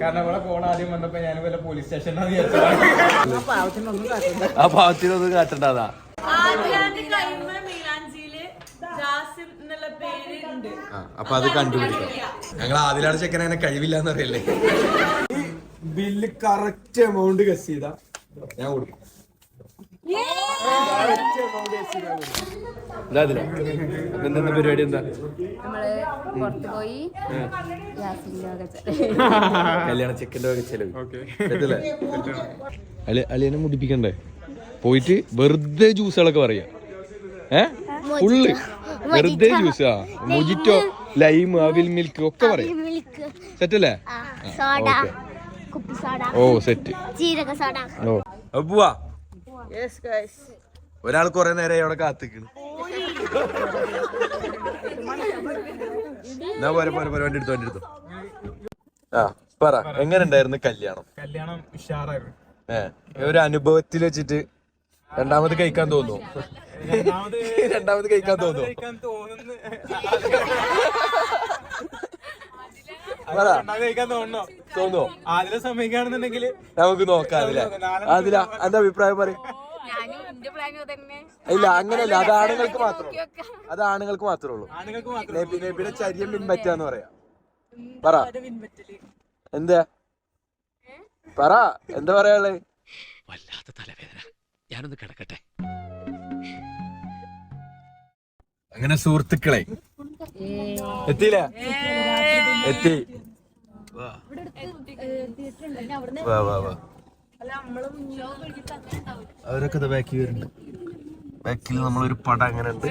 കാരണം ഇവിടെ ഫോൺ ആദ്യം വന്നപ്പോ ഞാൻ വല്ല പോലീസ് സ്റ്റേഷനാണ് ആ പാവത്തിനൊന്നും കാട്ടണ്ടാ. അപ്പൊ അത് കണ്ടുപിടിക്കും. ഞങ്ങൾ ആദിലാണ് ചെക്കൻ അങ്ങനെ കഴിവില്ലാന്ന് പറയല്ലേ. ബില്ല് കറക്റ്റ് എമൗണ്ട് ഗസ് ചെയ്താ ഞാൻ കൊടുക്കും. എന്താ പരിപാടി? എന്താ കല്യാണ ചെക്കൻ്റെ വക ചെലവ് അളിയനെ മുടിപ്പിക്കണ്ടേ? പോയിട്ട് വെറുതെ ജ്യൂസുകളൊക്കെ പറയാ. ഫുള്ള് വെറുതെ ജ്യൂസ്. മൊജിറ്റോ, ലൈം, അവിൽ മിൽക്ക് ഒക്കെ പറയാം. സെറ്റല്ലേ? ഓ സെറ്റ്. ഓ പോവാ. ഒരാൾ കൊറേ നേരം അവിടെ കാത്തിക്കണ്. എന്നാ പോരെ പോരെ പോരെ, വണ്ടി എടുത്തു. ആ പറ, എങ്ങനെ ഉണ്ടായിരുന്നു കല്യാണം? കല്യാണം ഉഷാറായിരുന്നു. ഒരു അനുഭവത്തിൽ വെച്ചിട്ട് രണ്ടാമത് കഴിക്കാൻ തോന്നുന്നു. രണ്ടാമത് കഴിക്കാൻ തോന്നുന്നു. തോന്നുന്നു ആദ്യം സമയമാണെന്നുണ്ടെങ്കിൽ നമുക്ക് നോക്കാം. അതില എന്റെ അഭിപ്രായം പറയും. ഇല്ല അങ്ങനെയല്ല, അത് ആണുങ്ങൾക്ക് മാത്രമേ ഉള്ളൂ. പിന്നെ ചര്യം പിൻപറ്റാന്ന് പറയാം. പറ എന്താ പറയാള്? വല്ലാത്ത തലവേദന, ഞാനൊന്ന് കിടക്കട്ടെ. അങ്ങനെ സുഹൃത്തുക്കളെ എത്തിയില്ല? എത്തി. അവരൊക്കെ ബാക്കി വരുന്നുണ്ട്. ബാക്കിൽ നമ്മളൊരു പടം അങ്ങനെ ഉണ്ട്.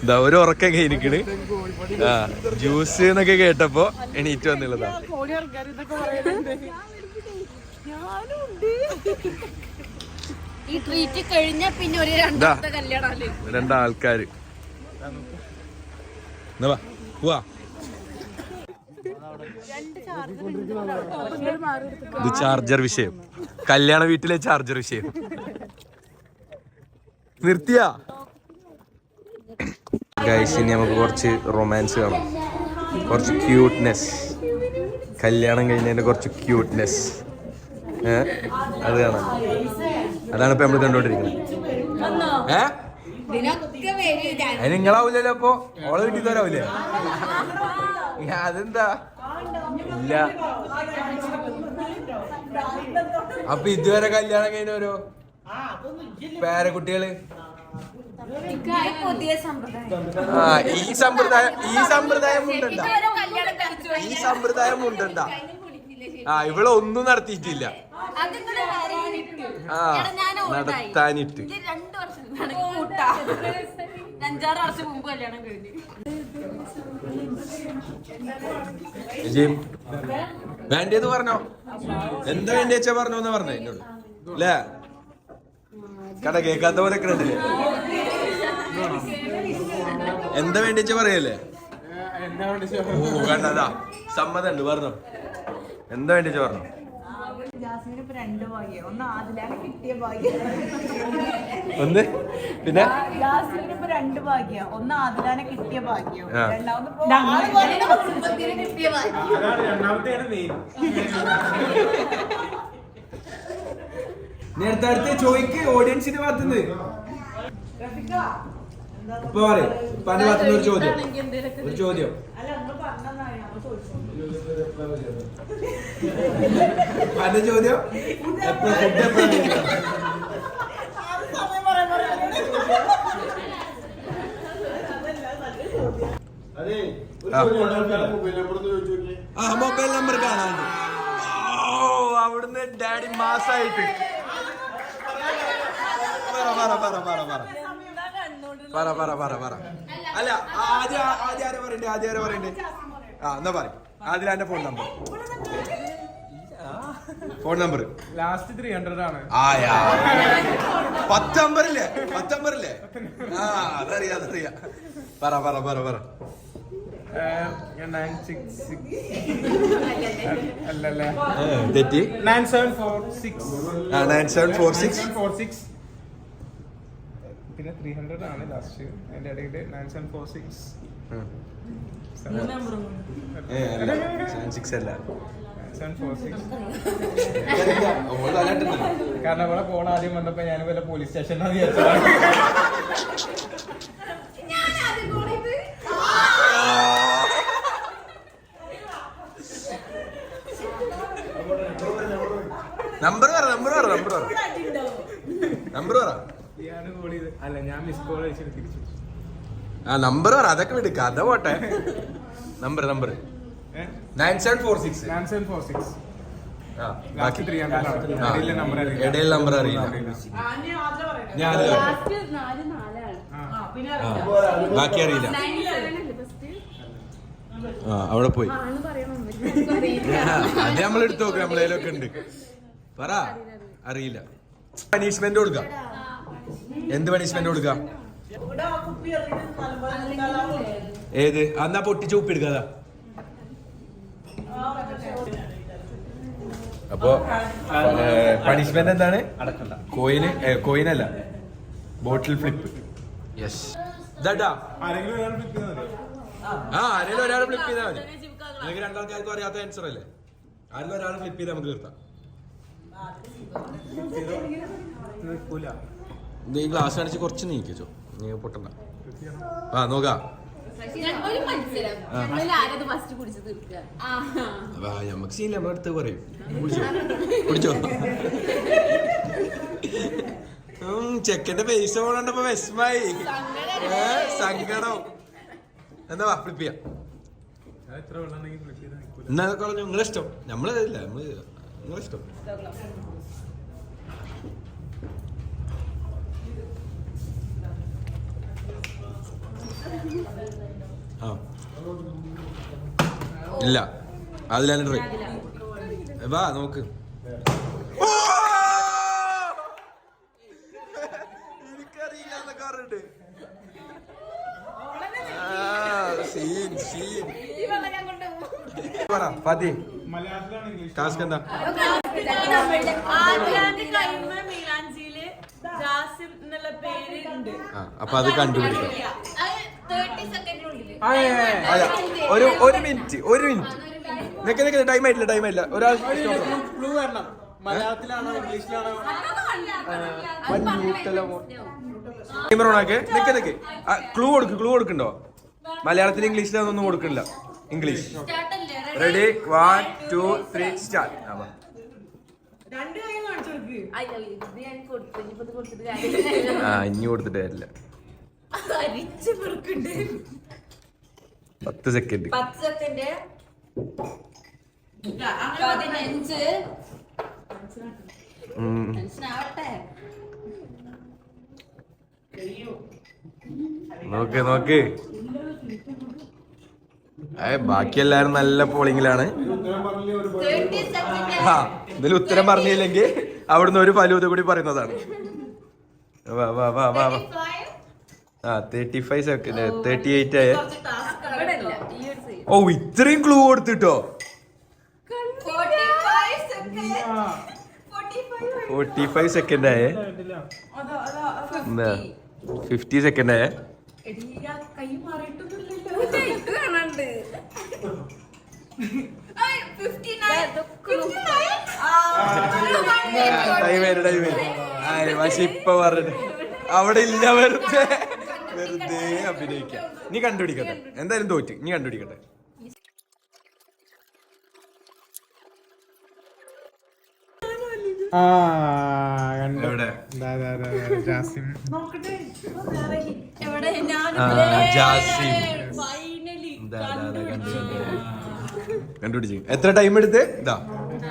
എന്താ ഒരു ഉറക്കം കഴിഞ്ഞിരിക്കണ്. ജ്യൂസ് എന്നൊക്കെ കേട്ടപ്പോ എണീറ്റ് വന്നുള്ളതാ. രണ്ടാൾക്കാര് പോവാ. ഇത് ചാർജർ വിഷയം, കല്യാണ വീട്ടിലെ ചാർജർ വിഷയം. നിർത്തിയാ ഗൈസ്? ഇനി നമുക്ക് കുറച്ച് റൊമാൻസ് കാണാം, കുറച്ച് ക്യൂട്ട്നെസ്. കല്യാണം കഴിഞ്ഞതിന്റെ കുറച്ച് ക്യൂട്ട്നെസ് അത് കാണാം. അതാണ് ഇപ്പൊ നമ്മള് കണ്ടോണ്ടിരിക്കുന്നത്. അതിന് നിങ്ങളാവൂലല്ലോ അപ്പൊ? ഓളെ വീട്ടിൽ തരാവൂലേ? അതെന്താ? ഇല്ല. അപ്പൊ ഇതുവരെ കല്യാണം കഴിഞ്ഞവരോ പേരക്കുട്ടികള്? ഈ സമ്പ്രദായം ഉണ്ടണ്ട. ഇവിടെ ഒന്നും നടത്തിയിട്ടില്ല. നടത്താനിട്ട് 5-6 വർഷം മുമ്പ് കല്യാണം കഴിഞ്ഞു. വേണ്ടത് പറഞ്ഞോ? എന്താ വേണ്ടി വെച്ചാ പറഞ്ഞോന്ന് പറഞ്ഞ എന്നോട് അല്ലേ? കട കേൾക്കാത്ത പോലെ കണ്ടില്ലേ? എന്താ വേണ്ടി വെച്ചാ പറയല്ലേ? ഓ കണ്ടതാ, സമ്മതം ഉണ്ട്. പറഞ്ഞോ, എന്താ വേണ്ടി വെച്ചാ പറഞ്ഞോ? ഒന്ന് പിന്നെ രണ്ട് ഭാഗ്യം. ഒന്ന് ആദിലാനെ കിട്ടിയ ഭാഗ്യം, നേരത്തെ ചോദിക്ക് ഓഡിയൻസിന്റെ ഭാഗത്തുനിന്ന്. ഇപ്പൊ പറയും പല ഭാഗത്തുനിന്ന് ഒരു ചോദ്യം. പല ചോദ്യം. മൊബൈൽ നമ്പർ കാണാണ്ട്. അവിടുന്ന് ഡാഡി മാസായിട്ട് പറ. അല്ല ആദ്യം ആരെ പറയണ്ടേ? എന്നാ പറ. ആദ്യം എന്റെ ഫോൺ നമ്പർ ലാസ്റ്റ് 300 ആണ്. 10 നമ്പറില്ലേ? അതറിയാ. പറ 966 അല്ലല്ലേ? തെറ്റി. 9746 പിന്നെ 300 ആണ് ലാസ്റ്റ്. അതിന്റെ ഇടയിൽ 9746 സിക്സ് അല്ല 746. കാരണം ഇവിടെ ഫോൺ ആദ്യം വന്നപ്പോ ഞാൻ വല്ല പോലീസ് സ്റ്റേഷനാണ് വിചാരിച്ചതാണ്. നമ്പർ പറ ഞാൻ കോൾ ചെയ്ത് അല്ല ഞാൻ മിസ് കോൾ അയച്ചിട്ട് തിരിച്ചു. ആ നമ്പർ പറ, അതൊക്കെ വിട്, കഥ പോട്ടെ. നമ്പർ 9746. 9746. ആ ലാസ്റ്റ് ബാക്കി 300 ആണ്. ഇടയിലെ നമ്പർ അറിയില്ല. ഇടയിൽ നമ്പർ അറിയില്ല. ഞാൻ ലാസ്റ്റ് 4 ബാക്കി അറിയില്ല. ആ അവിടെ പോയി അത് നമ്മൾ എടുത്തു നോക്കാം, നമ്മളതിലൊക്കെ ഉണ്ട്. പറ അറിയില്ല. പണിഷ്മെന്റ് കൊടുക്കാം. എന്ത് പണിഷ്മെന്റ് കൊടുക്കാം? ഏത്? എന്നാ പൊട്ടിച്ച് ഉപ്പിടുക്കാതാ. അപ്പൊ പണിഷ്മെന്റ് എന്താണ്? കോയിനല്ല, ബോട്ടിൽ ഫ്ലിപ്പ്. യെസ് ഇതാട്ടാ. ആരെങ്കിലും ഒരാൾ flip ചെയ്താൽ മതി. ആരെങ്കിലും ഒരാൾ ഫ്ലിപ്പ് ചെയ്താൽ മതി. നിങ്ങൾക്ക് രണ്ടാൾക്കാർക്കും അറിയാത്ത ആൻസർ അല്ലേ? ആരെങ്കിലും ഒരാൾ ഫ്ലിപ്പ് ചെയ്താൽ നമുക്ക് തീർത്താം. നിൽക്കൂല. ഈ ഗ്ലാസ് കാണിച്ച് കുറച്ച് നീക്കിച്ചോ, നീ പൊട്ടണ്ട. ആ നോക്കാം. നമുക്ക് സീനില്ല, നമ്മുടെ അടുത്ത് പറയും. കുടിച്ചോ. ചെക്കന്റെ പൈസ പോകണ്ടപ്പോ വിഷമായി, സങ്കടം. എന്താ ഫ്ലിപ്പ് ചെയ്യാം. എത്ര വെള്ളം ഫ്ലിപ്പ് ചെയ്താൽ നിൽക്കൂല. എന്നാ കളഞ്ഞു, നിങ്ങളിഷ്ടം. നമ്മളില്ല, നിങ്ങളിഷ്ടം. ആ ഇല്ല, അതിലാണ് ട്രൈ. വാ നോക്ക്. എനിക്കറിയില്ല എന്നൊക്കെ പറഞ്ഞിട്ട് പറ ഫാത്തി. മലയാളത്തിലാണ് ഇംഗ്ലീഷ്. ടാസ്ക് എന്താ? അപ്പൊ അത് കണ്ടുപിടിക്കാം. ഒരു മിനിറ്റ് നിനക്ക് ടൈം ആയിട്ടില്ല. ഒരാൾ ക്ലൂ വരണം. മലയാളത്തിലാണോ ഇംഗ്ലീഷിലാണോ? നിക്ക് ക്ലൂ കൊടുക്കണ്ടോ? മലയാളത്തിൽ ഇംഗ്ലീഷിലൊന്നും കൊടുക്കണില്ല. ഇംഗ്ലീഷ്. Ready 1 2 3 start. ഇനി കൊടുത്തിട്ട് കാര്യമില്ല. 10 സെക്കൻഡ്. 15 നോക്ക്. ബാക്കി എല്ലാരും നല്ല പോളിങ്ങിലാണ്. ഇതിൽ ഉത്തരം പറഞ്ഞില്ലെങ്കിൽ അവിടുന്ന് ഒരു ഫലൂത കൂടി പറയുന്നതാണ്. വാ 35 സെക്കൻഡ് 38 ആയ. ഓ ഇത്രയും ക്ലൂ കൊടുത്തിട്ടോ. 45 സെക്കൻഡ് ആയേ. 50 സെക്കൻഡ് ആയേ. പക്ഷെ ഇപ്പൊ പറഞ്ഞിട്ട് അവിടെ ഇല്ല, വെറുതെ അഭിനയിക്കാം. നീ കണ്ടുപിടിക്കട്ടെ, എന്തായാലും തോറ്റ്. നീ കണ്ടുപിടിക്കട്ടെ. എവിടെ? ജാസിം. കണ്ടുപിടിച്ചു. എത്ര ടൈം എടുത്ത്? ഇതാ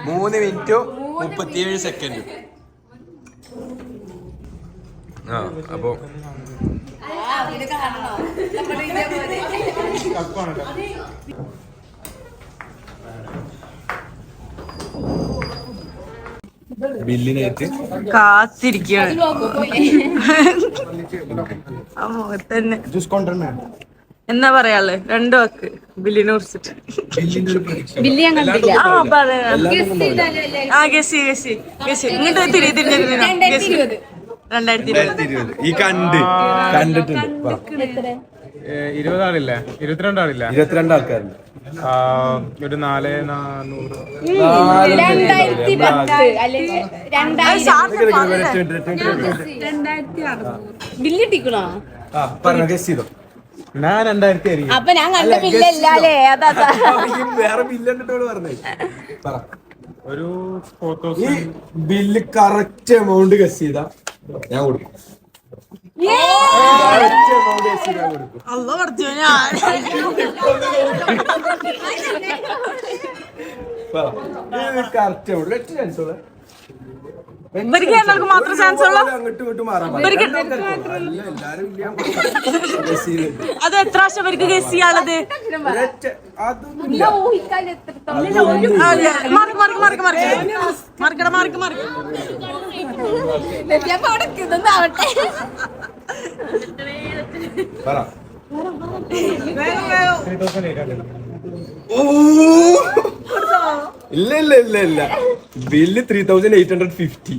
3 മിനിറ്റ് 37 സെക്കൻഡ്. അപ്പൊ ബില്ലിനായിട്ട് കാത്തിരിക്കുകയാണ്. ആ മുഖത്തന്നെ എന്നാ പറയാള് 2 വാക്ക് ബില്ലിനെ കുറിച്ചിട്ട്. ഇങ്ങോട്ട് തിരിഞ്ഞിരുന്നു. 2020 ഈ കണ്ടിട്ടുണ്ട്. 20 ആളില്ല, 22 ആളില്ല. 22 ആൾക്കാരുണ്ട്. ഒരു 4,400. 2010 അല്ലെങ്കിൽ 2600 ബില്ലിട്ടിക്കണോ? ഗസ് ചെയ്തോ. ഞാൻ 2000 ആയിരിക്കും. അപ്പൊ ഞാൻ കണ്ട ബില്ലല്ലേ അതാ വേറെ ബില്ല് കണ്ടിട്ടോട് പറഞ്ഞേ. ഒരു ഈ ബില്ല് കറക്റ്റ് എമൗണ്ട് ഗസ് ചെയ്താ ഞാൻ കൊടുക്കും. കറക്റ്റ് എമൗണ്ട് ഗസ് ചെയ്താ കൊടുക്കും. കറക്റ്റ് എമൗണ്ട് ഒറ്റ ചാൻസ് ഉള്ള മാത്രം ചാൻസ് ഉള്ള അങ്ങോട്ടും ഇങ്ങോട്ടും മാറാൻ അത് എത്ര പ്രാവശ്യം അവർക്ക് ഗസ് ചെയ്യാനുള്ളത്? ഊഹിക്കാൻ എത്രത്തോളം ആവട്ടെ. ഇല്ല ഇല്ല ഇല്ല ഇല്ല ബില്ല് 3850.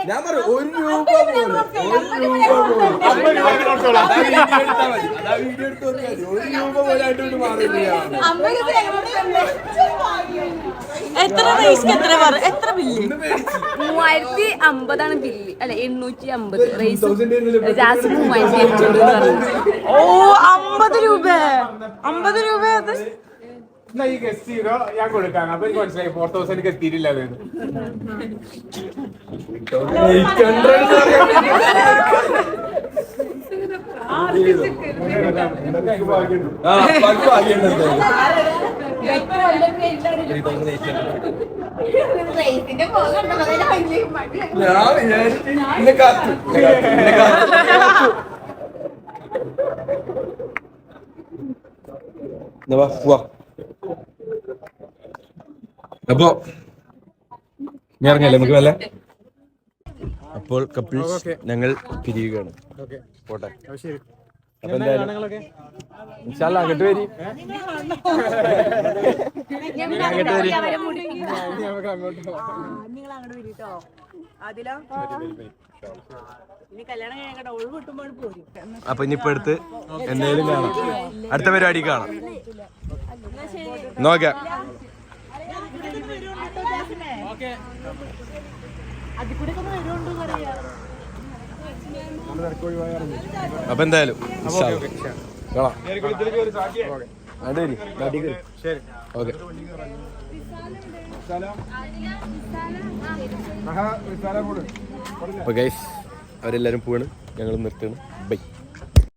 ഞാൻ പറയും 1 രൂപ പോലും എത്ര ബില്ല്? 3050 ബില്ല്. അല്ല 850 റൈസ് ജാസ് 3800 പറഞ്ഞു. ഓ 50 രൂപ. 50 രൂപ അത് ഈ ഗസ്റ്റ് ചെയ്തോ ഞാൻ കൊടുക്കാം. അപ്പൊ എനിക്ക് മനസ്സിലായി 4000 എത്തിയിട്ടില്ല. റൈസിന്റെ പോകണ്ടോ അപ്പൊ ഞാൻ ഇറങ്ങല്ലേ നമുക്ക് വല്ല. അപ്പോൾ കപ്പിൾസ് ഞങ്ങൾ പിരിയുകയാണ്. പോട്ടെ. അപ്പൊ എന്തായാലും ഇൻഷാല്ലാ അങ്ങോട്ട് വരി. അപ്പൊ ഇനിയിപ്പോ അടുത്ത് എന്തായാലും കാണാം. അടുത്ത പരിപാടി കാണാം. നോക്കാം. അപ്പൊ എന്തായാലും കാണാം. ഓക്കെ. അപ്പൊ ഗൈസ് അവരെല്ലാരും പോവാണ്. ഞങ്ങൾ നിർത്തുകയാണ്. ബൈ.